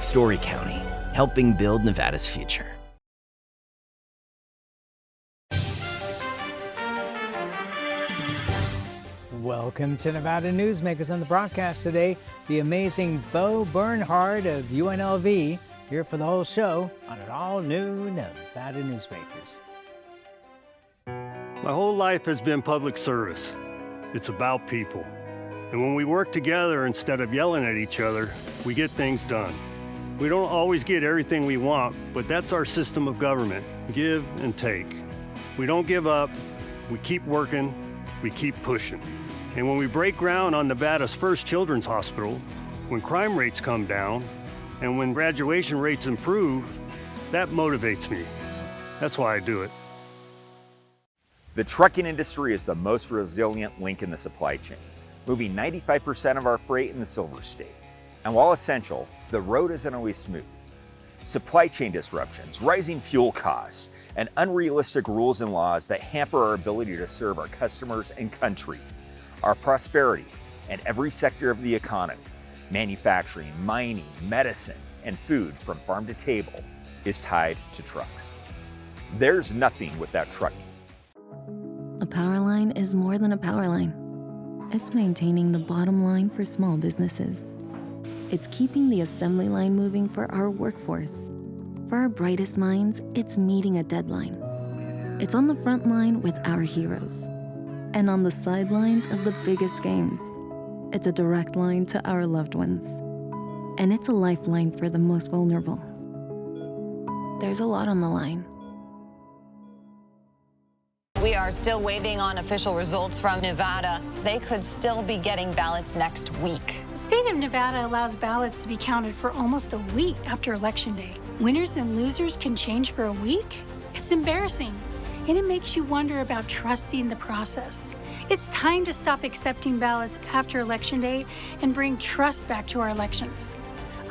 Story County, helping build Nevada's future. Welcome to Nevada Newsmakers. On the broadcast today, the amazing Bernhard of UNLV, here for the whole show on an all-new Nevada Newsmakers. My whole life has been public service. It's about people. And when we work together instead of yelling at each other, we get things done. We don't always get everything we want, but that's our system of government, give and take. We don't give up, we keep working, we keep pushing. And when we break ground on Nevada's first children's hospital, when crime rates come down, and when graduation rates improve, that motivates me. That's why I do it. The trucking industry is the most resilient link in the supply chain, moving 95% of our freight in the Silver State. And while essential, the road isn't always smooth. Supply chain disruptions, rising fuel costs, and unrealistic rules and laws that hamper our ability to serve our customers and country. Our prosperity and every sector of the economy, manufacturing, mining, medicine, and food from farm to table, is tied to trucks. There's nothing without trucking. A power line is more than a power line. It's maintaining the bottom line for small businesses. It's keeping the assembly line moving for our workforce. For our brightest minds, it's meeting a deadline. It's on the front line with our heroes. And on the sidelines of the biggest games. It's a direct line to our loved ones. And it's a lifeline for the most vulnerable. There's a lot on the line. We are still waiting on official results from Nevada. They could still be getting ballots next week. The state of Nevada allows ballots to be counted for almost a week after Election Day. Winners and losers can change for a week? It's embarrassing. And it makes you wonder about trusting the process. It's time to stop accepting ballots after Election Day and bring trust back to our elections.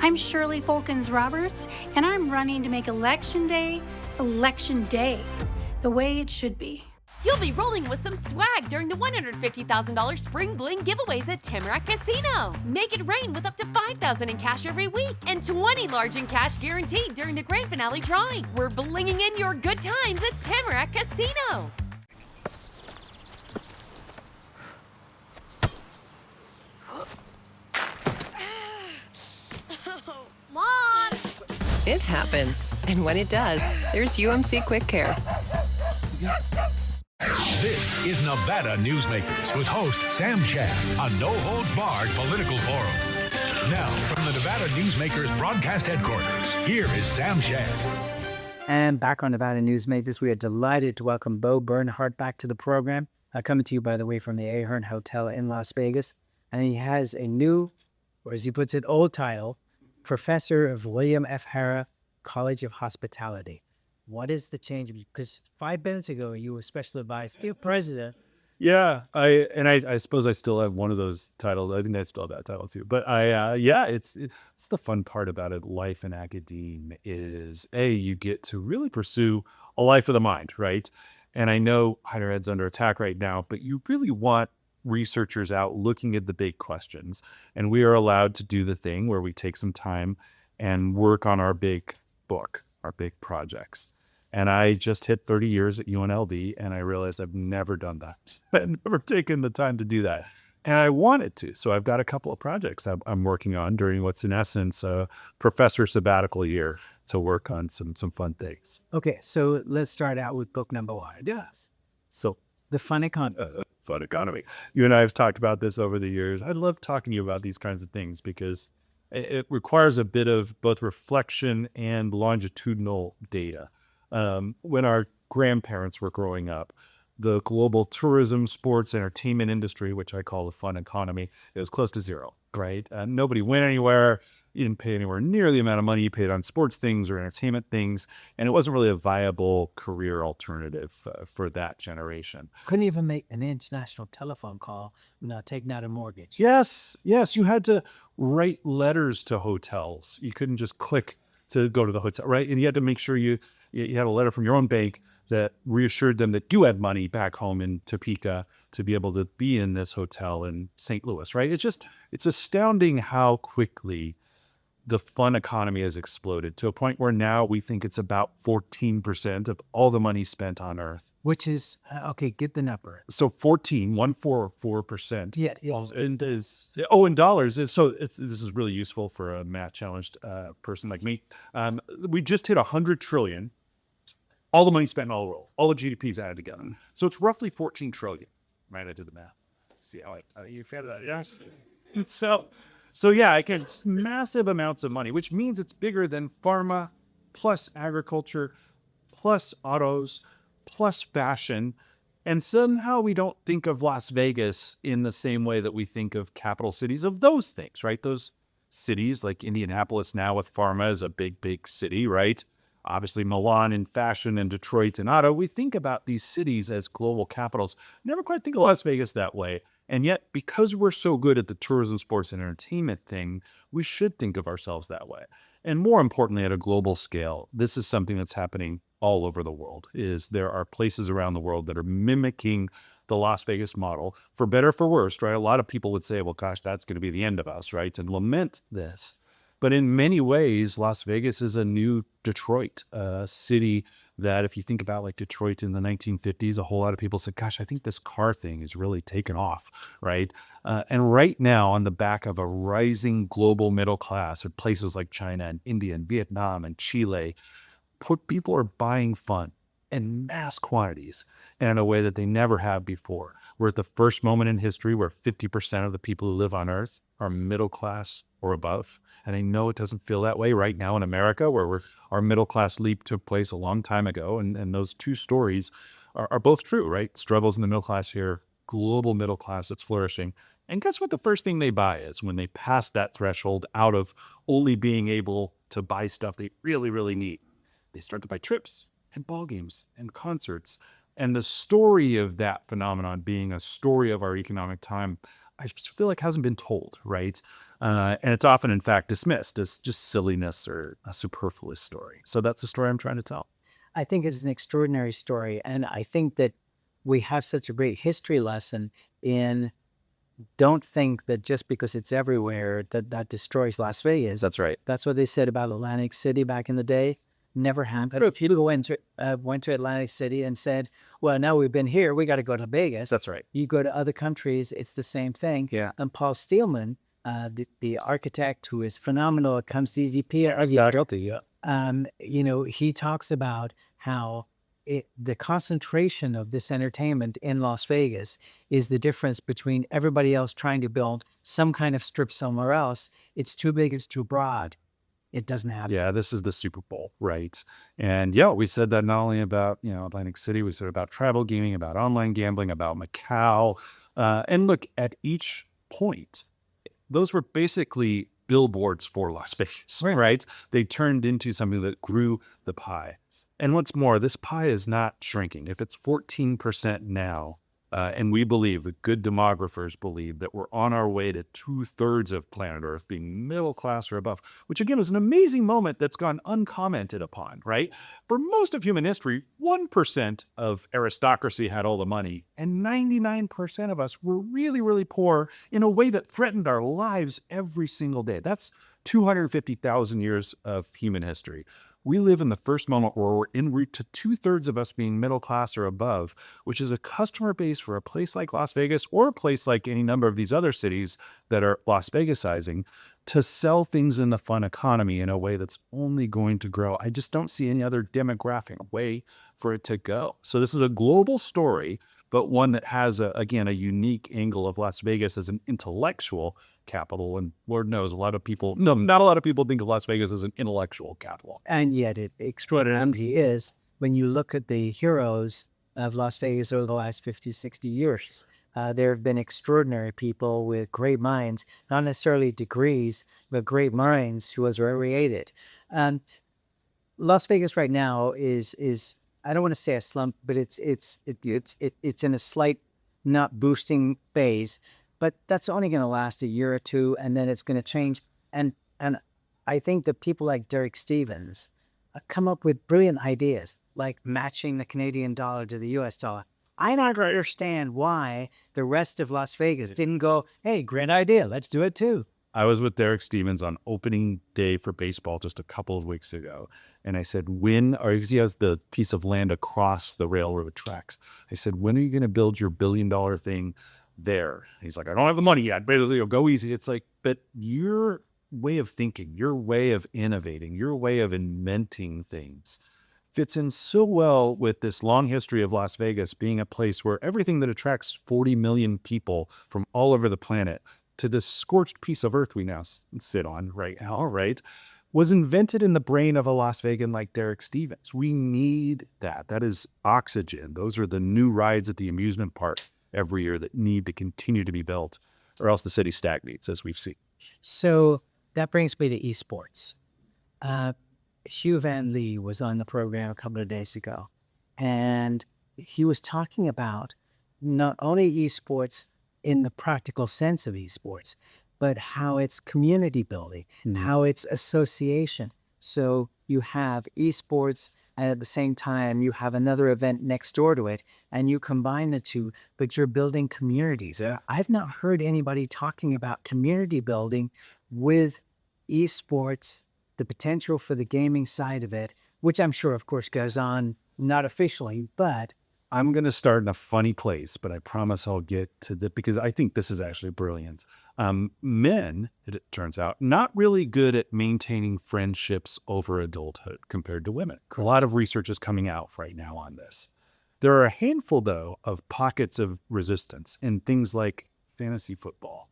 I'm Shirley Folkens Roberts, and I'm running to make Election Day, the way it should be. You'll be rolling with some swag during the $150,000 Spring Bling giveaways at Tamarack Casino. Make it rain with up to $5,000 in cash every week and 20 large in cash guaranteed during the grand finale drawing. We're blinging in your good times at Tamarack Casino. Mom! It happens. And when it does, there's UMC Quick Care. This is Nevada Newsmakers with host Sam Shad on No Holds Barred Political Forum. Now, from the Nevada Newsmakers broadcast headquarters, here is Sam Shad. And back on Nevada Newsmakers, we are delighted to welcome Bernhard back to the program. Coming to you, by the way, from the Harrah Hotel in Las Vegas. And he has a new, or as he puts it, old title, Professor of William F. Harrah College of Hospitality. What is the change? Because 5 minutes ago, you were special advisor to president. Yeah, I suppose I still have one of those titles. I think I still have that title too. But it's the fun part about it. Life in academia is you get to really pursue a life of the mind, right? And I know higher ed's under attack right now, but you really want researchers out looking at the big questions. And we are allowed to do the thing where we take some time and work on our big book, our big projects. And I just hit 30 years at UNLV, and I realized I've never done that. I've never taken the time to do that. And I wanted to. So I've got a couple of projects I'm working on during what's in essence a professor sabbatical year to work on some fun things. Okay, so let's start out with book number one. Yes. So The Fun Economy. Fun Economy. You and I have talked about this over the years. I love talking to you about these kinds of things because it requires a bit of both reflection and longitudinal data. When our grandparents were growing up, the global tourism, sports, entertainment industry, which I call the fun economy, it was close to zero, right? Nobody went anywhere. You didn't pay anywhere near the amount of money you paid on sports things or entertainment things. And it wasn't really a viable career alternative for that generation. Couldn't even make an international telephone call without taking out a mortgage. Yes. You had to write letters to hotels. You couldn't just click to go to the hotel, right? And you had to make sure you had a letter from your own bank that reassured them that you had money back home in Topeka to be able to be in this hotel in St. Louis, right? It's astounding how quickly the fun economy has exploded to a point where now we think it's about 14% of all the money spent on Earth. Which is, okay, get the number. So 144%. Yeah, yes. And in dollars. So this is really useful for a math challenged person like me. We just hit 100 trillion. All the money spent in all the world, all the GDPs added together. So it's roughly 14 trillion, right? I did the math. See how you figured that, yes? And so yeah, I get massive amounts of money, which means it's bigger than pharma, plus agriculture, plus autos, plus fashion. And somehow we don't think of Las Vegas in the same way that we think of capital cities of those things, right? Those cities like Indianapolis now with pharma is a big, big city, right? Obviously Milan in fashion and Detroit in auto. We think about these cities as global capitals. Never quite think of Las Vegas that way. And yet, because we're so good at the tourism, sports, and entertainment thing, we should think of ourselves that way. And more importantly, at a global scale, this is something that's happening all over the world, is there are places around the world that are mimicking the Las Vegas model, for better or for worse, right? A lot of people would say, well, gosh, that's going to be the end of us, right? And lament this. But in many ways, Las Vegas is a new Detroit, a city that if you think about like Detroit in the 1950s, a whole lot of people said, gosh, I think this car thing is really taken off, right? And right now, on the back of a rising global middle class in places like China and India and Vietnam and Chile, people are buying fun in mass quantities and in a way that they never have before. We're at the first moment in history where 50% of the people who live on Earth are middle class or above. And I know it doesn't feel that way right now in America, where our middle class leap took place a long time ago. And those two stories are both true, right? Struggles in the middle class here, global middle class that's flourishing. And guess what the first thing they buy is when they pass that threshold out of only being able to buy stuff they really, really need? They start to buy trips and ball games and concerts. And the story of that phenomenon being a story of our economic time, I just feel like hasn't been told, right? And it's often, in fact, dismissed as just silliness or a superfluous story. So that's the story I'm trying to tell. I think it's an extraordinary story. And I think that we have such a great history lesson in don't think that just because it's everywhere that destroys Las Vegas. That's right. That's what they said about Atlantic City back in the day. Never happened. If people went to Atlantic City and said, well, now we've been here, we got to go to Vegas. That's right. You go to other countries, it's the same thing. Yeah. And Paul Steelman, the architect who is phenomenal at Comes DZP, he talks about how the concentration of this entertainment in Las Vegas is the difference between everybody else trying to build some kind of strip somewhere else. It's too big, it's too broad. It doesn't happen. Yeah, this is the Super Bowl, right? And yeah, we said that not only about, Atlantic City, we said about tribal gaming, about online gambling, about Macau. And look, at each point, those were basically billboards for Las Vegas, right? They turned into something that grew the pie. And what's more, this pie is not shrinking. If it's 14% now, and we believe, the good demographers believe, that we're on our way to 2/3 of planet Earth being middle class or above, which again is an amazing moment that's gone uncommented upon, right? For most of human history, 1% of aristocracy had all the money, and 99% of us were really, really poor in a way that threatened our lives every single day. That's 250,000 years of human history. We live in the first moment where we're en route to 2/3 of us being middle class or above, which is a customer base for a place like Las Vegas or a place like any number of these other cities that are Las Vegasizing, to sell things in the fun economy in a way that's only going to grow. I just don't see any other demographic way for it to go. So this is a global story, but one that has, a unique angle of Las Vegas as an intellectual capital. And Lord knows, not a lot of people think of Las Vegas as an intellectual capital. And yet it extraordinarily is when you look at the heroes of Las Vegas over the last 50, 60 years. There have been extraordinary people with great minds, not necessarily degrees, but great minds who has created. Las Vegas right now is I don't want to say a slump, but it's in a slight not boosting phase, but that's only going to last a year or two, and then it's going to change. And I think that people like Derek Stevens come up with brilliant ideas, like matching the Canadian dollar to the U.S. dollar. I don't understand why the rest of Las Vegas didn't go, hey, great idea, let's do it too. I was with Derek Stevens on opening day for baseball just a couple of weeks ago. And I said, he has the piece of land across the railroad tracks. I said, when are you going to build your $1 billion thing there? He's like, I don't have the money yet, but it'll go easy. It's like, but your way of thinking, your way of innovating, your way of inventing things fits in so well with this long history of Las Vegas being a place where everything that attracts 40 million people from all over the planet to this scorched piece of earth we now sit on right now, right, was invented in the brain of a Las Vegan like Derek Stevens. We need that. That is oxygen. Those are the new rides at the amusement park every year that need to continue to be built, or else the city stagnates, as we've seen. So that brings me to esports. Hugh Van Lee was on the program a couple of days ago, and he was talking about not only esports in the practical sense of esports, but how it's community building, how it's association. So you have esports, and at the same time, you have another event next door to it, and you combine the two, but you're building communities. I've not heard anybody talking about community building with esports, the potential for the gaming side of it, which I'm sure, of course, goes on not officially, but I'm going to start in a funny place, but I promise I'll get to because I think this is actually brilliant. Men, it turns out, not really good at maintaining friendships over adulthood compared to women. A lot of research is coming out right now on this. There are a handful, though, of pockets of resistance in things like fantasy football,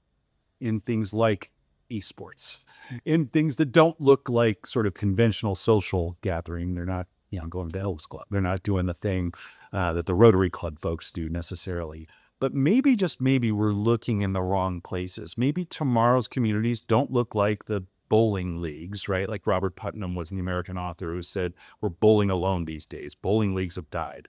in things like esports, in things that don't look like sort of conventional social gathering. They're not, going to Elks Club. They're not doing the thing that the Rotary Club folks do necessarily. But maybe, just maybe, we're looking in the wrong places. Maybe tomorrow's communities don't look like the bowling leagues, right? Like Robert Putnam was the American author who said, we're bowling alone these days. Bowling leagues have died.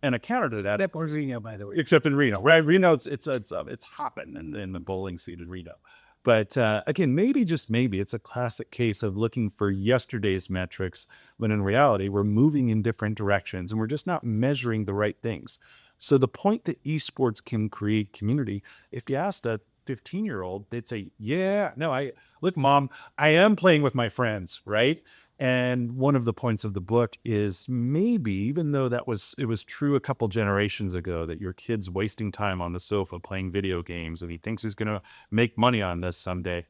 And a counter to that, except in Reno, by the way. Except in Reno, right? Reno, it's hopping in the bowling seat in Reno. But again, maybe, just maybe, it's a classic case of looking for yesterday's metrics when in reality, we're moving in different directions and we're just not measuring the right things. So the point that esports can create community, if you asked a 15-year-old, they'd say, yeah, no, look, Mom, I am playing with my friends, right? And one of the points of the book is maybe, even though it was true a couple generations ago, that your kid's wasting time on the sofa playing video games and he thinks he's going to make money on this someday,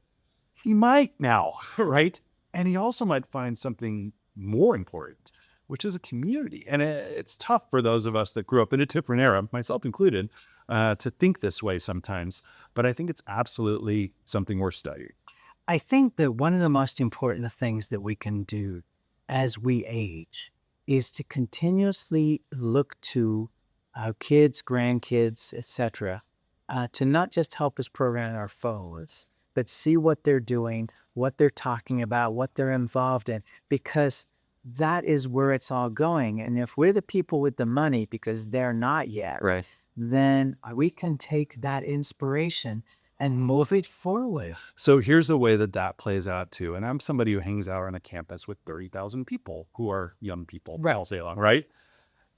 he might now, right? And he also might find something more important, which is a community. And it's tough for those of us that grew up in a different era, myself included, to think this way sometimes. But I think it's absolutely something worth studying. I think that one of the most important things that we can do as we age is to continuously look to our kids, grandkids, etc., to not just help us program our phones, but see what they're doing, what they're talking about, what they're involved in, because that is where it's all going. And if we're the people with the money, because they're not yet, Right. then we can take that inspiration and move it forward. So here's a way that plays out too. And I'm somebody who hangs out on a campus with 30,000 people who are young people all day long, right?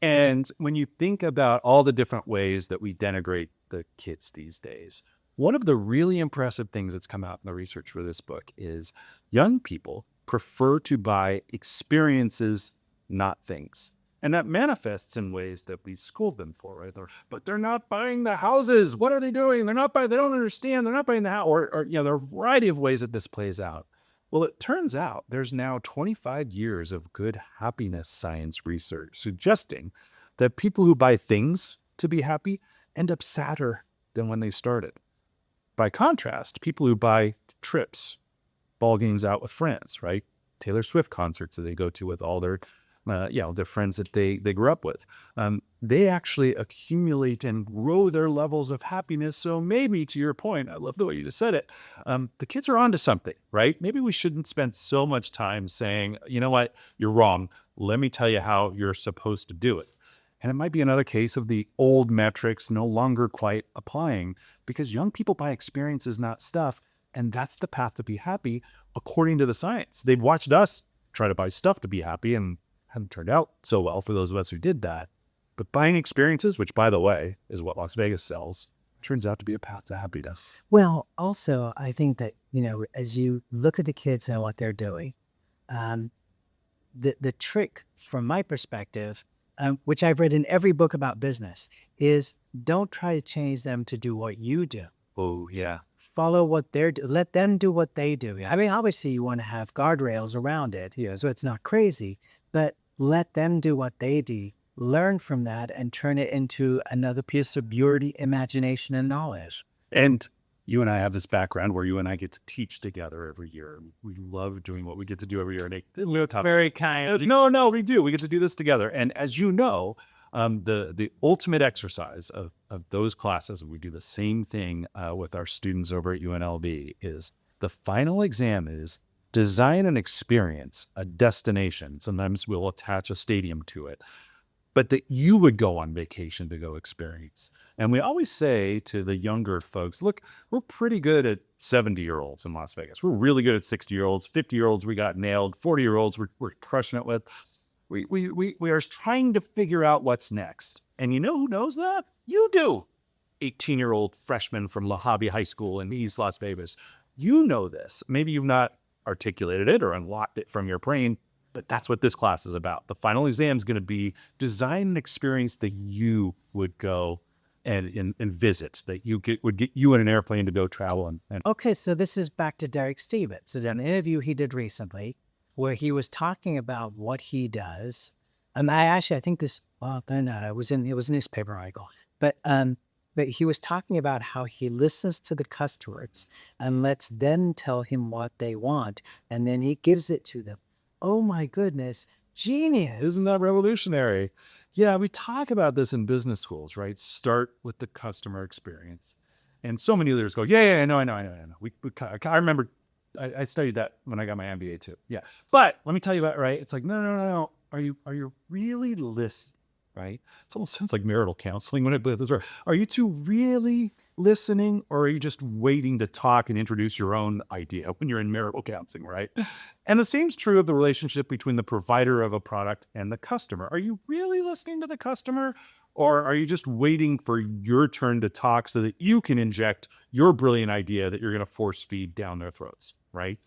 And when you think about all the different ways that we denigrate the kids these days, one of the really impressive things that's come out in the research for this book is young people prefer to buy experiences, not things. And that manifests in ways that we scold them for, right? But they're not buying the houses. What are they doing? They don't understand. They're not buying the house. Or there are a variety of ways that this plays out. Well, it turns out there's now 25 years of good happiness science research suggesting that people who buy things to be happy end up sadder than when they started. By contrast, people who buy trips, ball games out with friends, right? Taylor Swift concerts that they go to with all their friends that they grew up with. They actually accumulate and grow their levels of happiness. So maybe, to your point, I love the way you just said it, the kids are onto something, right? Maybe we shouldn't spend so much time saying, you know what, you're wrong. Let me tell you how you're supposed to do it. And it might be another case of the old metrics no longer quite applying, because young people buy experiences, not stuff. And that's the path to be happy, according to the science. They've watched us try to buy stuff to be happy and hadn't turned out so well for those of us who did that. But buying experiences, which, by the way, is what Las Vegas sells, turns out to be a path to happiness. Well, also, I think that, as you look at the kids and what they're doing, um, the trick from my perspective, which I've read in every book about business, is don't try to change them to do what you do. Oh, yeah. Follow what they're doing. Let them do what they do. I mean, obviously you want to have guardrails around it, so it's not crazy, but let them do what they do. Learn from that and turn it into another piece of beauty, imagination, and knowledge. And you and I have this background where you and I get to teach together every year. We love doing what we get to do every year. Very kind. No, we do. We get to do this together. And as you know, the ultimate exercise of those classes, we do the same thing with our students over at UNLV, is the final exam is design an experience, a destination. Sometimes we'll attach a stadium to it, but that you would go on vacation to go experience. And we always say to the younger folks, look, we're pretty good at 70-year-olds in Las Vegas. We're really good at 60-year-olds, 50-year-olds we got nailed, 40-year-olds we're crushing it with. We are trying to figure out what's next. And you know who knows that? You do. 18-year-old freshman from La Habra High School in East Las Vegas. You know this. Maybe you've not articulated it or unlocked it from your brain, but that's what this class is about. The final exam is going to be design an experience that you would go and visit, that would get you in an airplane to go travel. And Okay, so this is back to Derek Stevens. It's an interview he did recently where he was talking about what he does. I think this, it was in a newspaper article, but he was talking about how he listens to the customers and lets them tell him what they want, and then he gives it to them. Oh my goodness, genius. Isn't that revolutionary? Yeah, we talk about this in business schools, right? Start with the customer experience. And so many leaders go, yeah, I know. I remember I studied that when I got my MBA too. Yeah. But let me tell you about, right? It's like, no. Are you really listening? Right? It almost sounds like marital counseling when I put this. Are you two really listening, or are you just waiting to talk and introduce your own idea when you're in marital counseling, right? And the same is true of the relationship between the provider of a product and the customer. Are you really listening to the customer, or are you just waiting for your turn to talk so that you can inject your brilliant idea that you're going to force feed down their throats, right?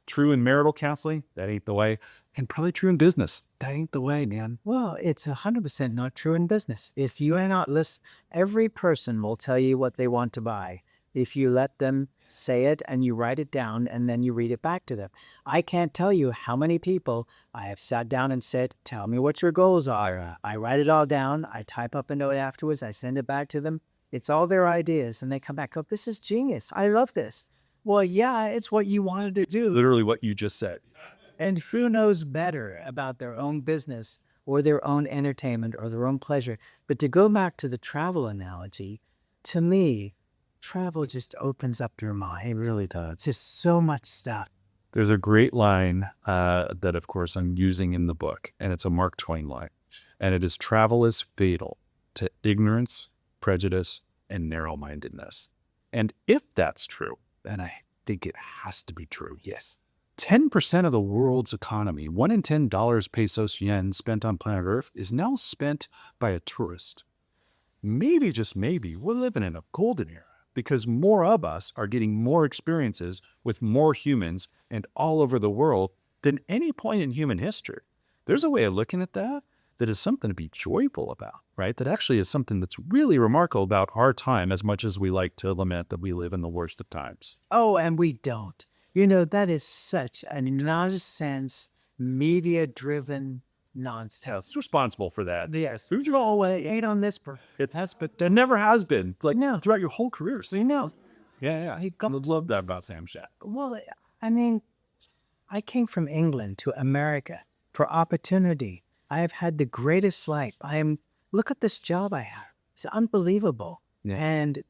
True in marital counseling, that ain't the way. And probably true in business. That ain't the way, man. Well, it's 100% not true in business. If you are not listening, every person will tell you what they want to buy. If you let them say it and you write it down and then you read it back to them. I can't tell you how many people I have sat down and said, tell me what your goals are. I write it all down. I type up a note afterwards. I send it back to them. It's all their ideas. And they come back, oh, this is genius. I love this. Well, yeah, it's what you wanted to do. Literally what you just said. And who knows better about their own business or their own entertainment or their own pleasure? But to go back to the travel analogy, to me, travel just opens up your mind. It really does. It's just so much stuff. There's a great line that, of course, I'm using in the book, and it's a Mark Twain line. And it is, travel is fatal to ignorance, prejudice, and narrow-mindedness. And if that's true, and I think it has to be true, yes. 10% of the world's economy, 1 in 10 dollars, pesos, yen spent on planet Earth is now spent by a tourist. Maybe, just maybe, we're living in a golden era because more of us are getting more experiences with more humans and all over the world than any point in human history. There's a way of looking at that is something to be joyful about, right? That actually is something that's really remarkable about our time, as much as we like to lament that we live in the worst of times. Oh, and we don't. That is such a nonsense, media-driven nonsense. It's responsible for that. Yes. Who's your all hate on this? But there never has been. Like, no, throughout your whole career. So, Yeah. I love that about Sam Shad. Well, I mean, I came from England to America for opportunity. I have had the greatest life. Look at this job I have. It's unbelievable. Yeah. And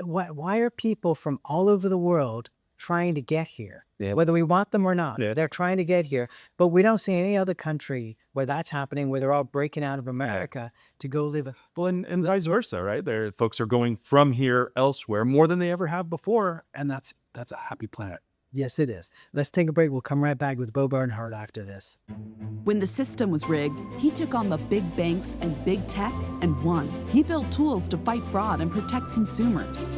why are people from all over the world trying to get here? Yeah. Whether we want them or not, they're trying to get here. But we don't see any other country where that's happening, where they're all breaking out of America to go live. Well, and vice versa, right? Folks are going from here elsewhere more than they ever have before, and that's a happy planet. Yes, it is. Let's take a break. We'll come right back with Bo Bernhard after this. When the system was rigged, he took on the big banks and big tech and won. He built tools to fight fraud and protect consumers.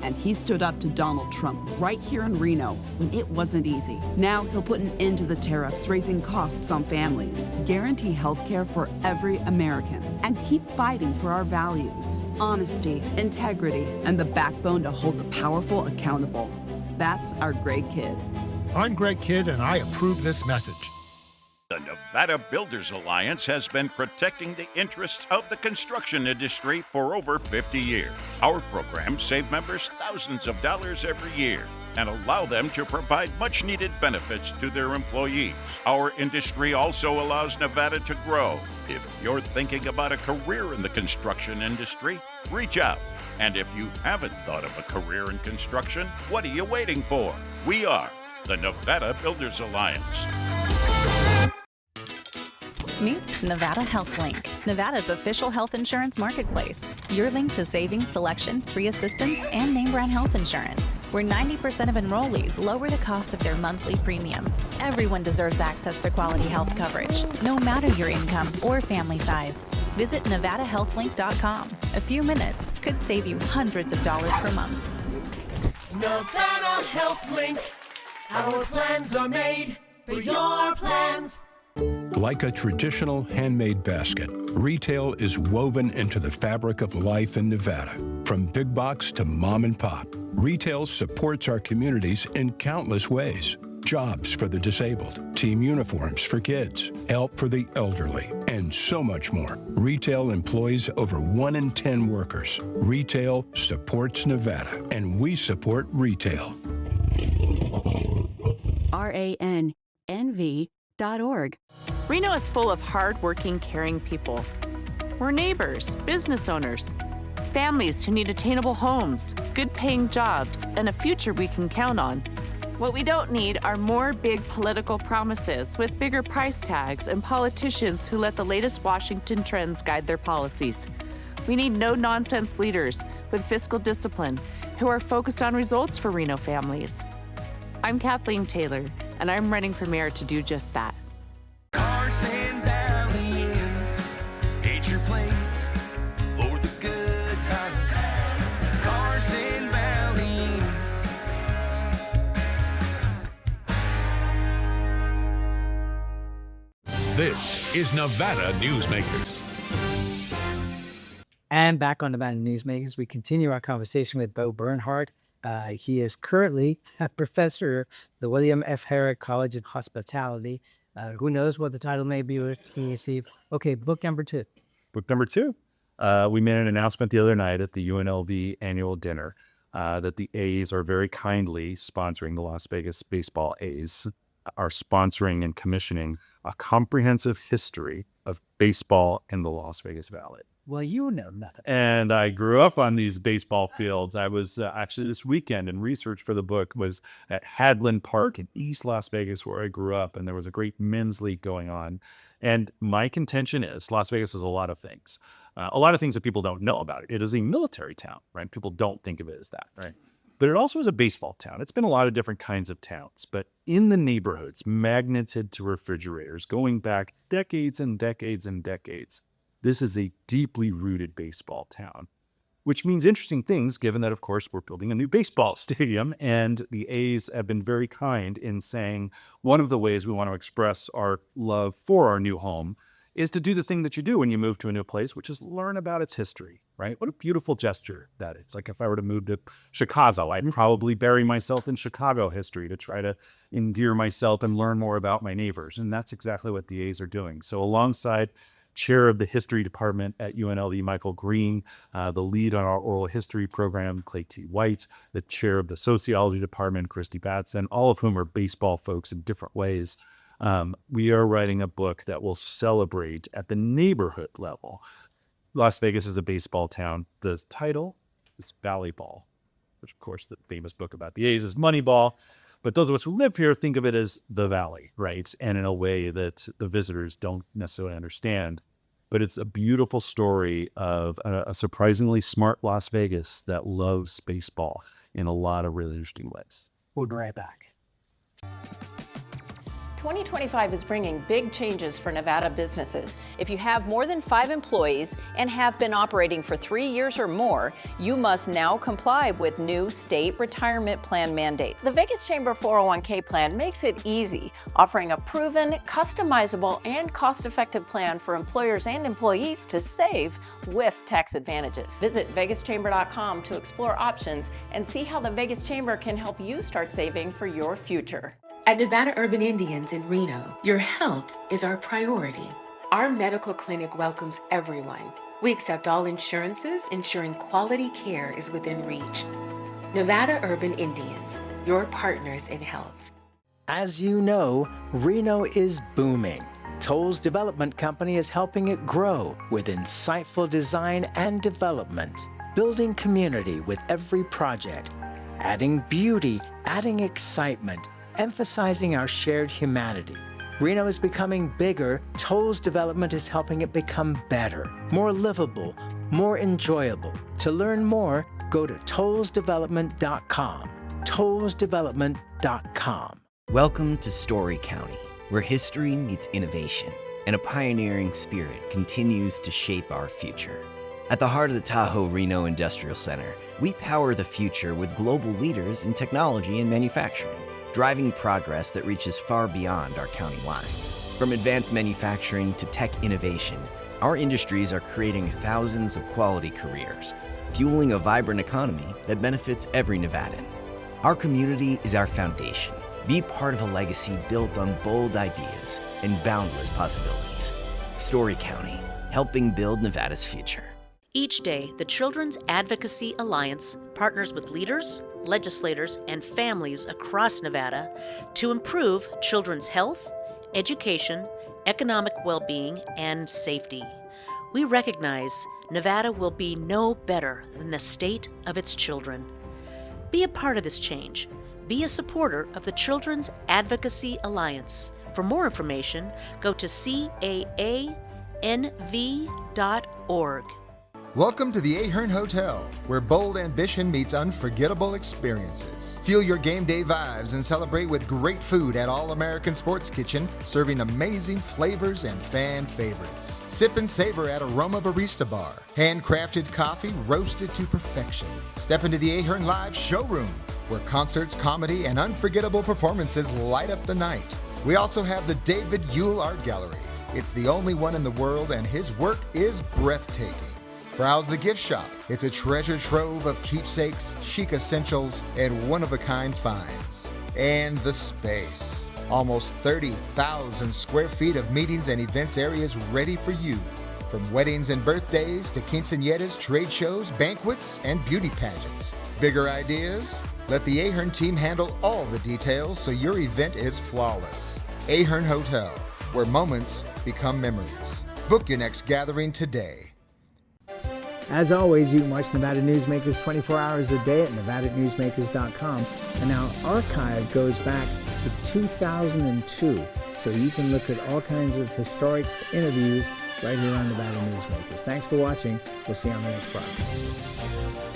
And he stood up to Donald Trump right here in Reno when it wasn't easy. Now he'll put an end to the tariffs, raising costs on families, guarantee health care for every American, and keep fighting for our values, honesty, integrity, and the backbone to hold the powerful accountable. That's our Greg Kidd. I'm Greg Kidd, and I approve this message. The Nevada Builders Alliance has been protecting the interests of the construction industry for over 50 years. Our programs save members thousands of dollars every year and allow them to provide much-needed benefits to their employees. Our industry also allows Nevada to grow. If you're thinking about a career in the construction industry, reach out. And if you haven't thought of a career in construction, what are you waiting for? We are the Nevada Builders Alliance. Meet Nevada Health Link, Nevada's official health insurance marketplace. Your link to savings, selection, free assistance, and name brand health insurance, where 90% of enrollees lower the cost of their monthly premium. Everyone deserves access to quality health coverage, no matter your income or family size. Visit NevadaHealthLink.com. A few minutes could save you hundreds of dollars per month. Nevada Health Link. Our plans are made for your plans. Like a traditional handmade basket, retail is woven into the fabric of life in Nevada. From big box to mom and pop, retail supports our communities in countless ways. Jobs for the disabled, team uniforms for kids, help for the elderly, and so much more. Retail employs over 1 in 10 workers. Retail supports Nevada, and we support retail. RANNV.org. Reno is full of hard-working, caring people. We're neighbors, business owners, families who need attainable homes, good-paying jobs, and a future we can count on. What we don't need are more big political promises with bigger price tags and politicians who let the latest Washington trends guide their policies. We need no-nonsense leaders with fiscal discipline who are focused on results for Reno families. I'm Kathleen Taylor, and I'm running for mayor to do just that. Carson Valley Inn, it's your place for the good times. Carson Valley Inn. This is Nevada Newsmakers. And back on Nevada Newsmakers, we continue our conversation with Bo Bernhard. He is currently a professor at the William F. Harrah College of Hospitality. Who knows what the title may be with TAC. Okay, book number 2. Book number 2. We made an announcement the other night at the UNLV annual dinner that the A's are very kindly sponsoring, the Las Vegas baseball A's are sponsoring and commissioning a comprehensive history of baseball in the Las Vegas Valley. Well, you know nothing. And I grew up on these baseball fields. I was actually this weekend, and research for the book was at Hadland Park in East Las Vegas, where I grew up, and there was a great men's league going on. And my contention is Las Vegas is a lot of things that people don't know about it. It is a military town, right? People don't think of it as that, right? But it also is a baseball town. It's been a lot of different kinds of towns, but in the neighborhoods, magneted to refrigerators, going back decades and decades and decades, this is a deeply rooted baseball town, which means interesting things given that, of course, we're building a new baseball stadium, and the A's have been very kind in saying one of the ways we want to express our love for our new home is to do the thing that you do when you move to a new place, which is learn about its history, right? What a beautiful gesture that is. Like if I were to move to Chicago, I'd probably bury myself in Chicago history to try to endear myself and learn more about my neighbors. And that's exactly what the A's are doing. So alongside Chair of the History Department at UNLV, Michael Green, the lead on our oral history program, Clay T. White, the Chair of the Sociology Department, Christy Batson, all of whom are baseball folks in different ways. We are writing a book that will celebrate at the neighborhood level. Las Vegas is a baseball town. The title is Valley Ball, which, of course, the famous book about the A's is Moneyball. But those of us who live here think of it as the Valley, right? And in a way that the visitors don't necessarily understand. But it's a beautiful story of a surprisingly smart Las Vegas that loves baseball in a lot of really interesting ways. We'll be right back. 2025 is bringing big changes for Nevada businesses. If you have more than 5 employees and have been operating for 3 years or more, you must now comply with new state retirement plan mandates. The Vegas Chamber 401k plan makes it easy, offering a proven, customizable, and cost-effective plan for employers and employees to save with tax advantages. Visit vegaschamber.com to explore options and see how the Vegas Chamber can help you start saving for your future. At Nevada Urban Indians in Reno, your health is our priority. Our medical clinic welcomes everyone. We accept all insurances, ensuring quality care is within reach. Nevada Urban Indians, your partners in health. As you know, Reno is booming. Toll's development company is helping it grow with insightful design and development, building community with every project, adding beauty, adding excitement, emphasizing our shared humanity. Reno is becoming bigger. Toll's development is helping it become better, more livable, more enjoyable. To learn more, go to tollsdevelopment.com. tollsdevelopment.com. Welcome to Story County, where history meets innovation and a pioneering spirit continues to shape our future. At the heart of the Tahoe Reno Industrial Center, we power the future with global leaders in technology and manufacturing, driving progress that reaches far beyond our county lines. From advanced manufacturing to tech innovation, our industries are creating thousands of quality careers, fueling a vibrant economy that benefits every Nevadan. Our community is our foundation. Be part of a legacy built on bold ideas and boundless possibilities. Story County, helping build Nevada's future. Each day, the Children's Advocacy Alliance partners with leaders, legislators, and families across Nevada to improve children's health, education, economic well-being, and safety. We recognize Nevada will be no better than the state of its children. Be a part of this change. Be a supporter of the Children's Advocacy Alliance. For more information, go to caanv.org. Welcome to the Ahern Hotel, where bold ambition meets unforgettable experiences. Feel your game day vibes and celebrate with great food at All-American Sports Kitchen, serving amazing flavors and fan favorites. Sip and savor at Aroma Barista Bar. Handcrafted coffee roasted to perfection. Step into the Ahern Live showroom, where concerts, comedy, and unforgettable performances light up the night. We also have the David Yule Art Gallery. It's the only one in the world, and his work is breathtaking. Browse the gift shop. It's a treasure trove of keepsakes, chic essentials, and one-of-a-kind finds. And the space. Almost 30,000 square feet of meetings and events areas ready for you. From weddings and birthdays to quinceañeras, trade shows, banquets, and beauty pageants. Bigger ideas? Let the Ahern team handle all the details so your event is flawless. Ahern Hotel, where moments become memories. Book your next gathering today. As always, you can watch Nevada Newsmakers 24 hours a day at nevadanewsmakers.com. And our archive goes back to 2002. So you can look at all kinds of historic interviews right here on Nevada Newsmakers. Thanks for watching. We'll see you on the next broadcast.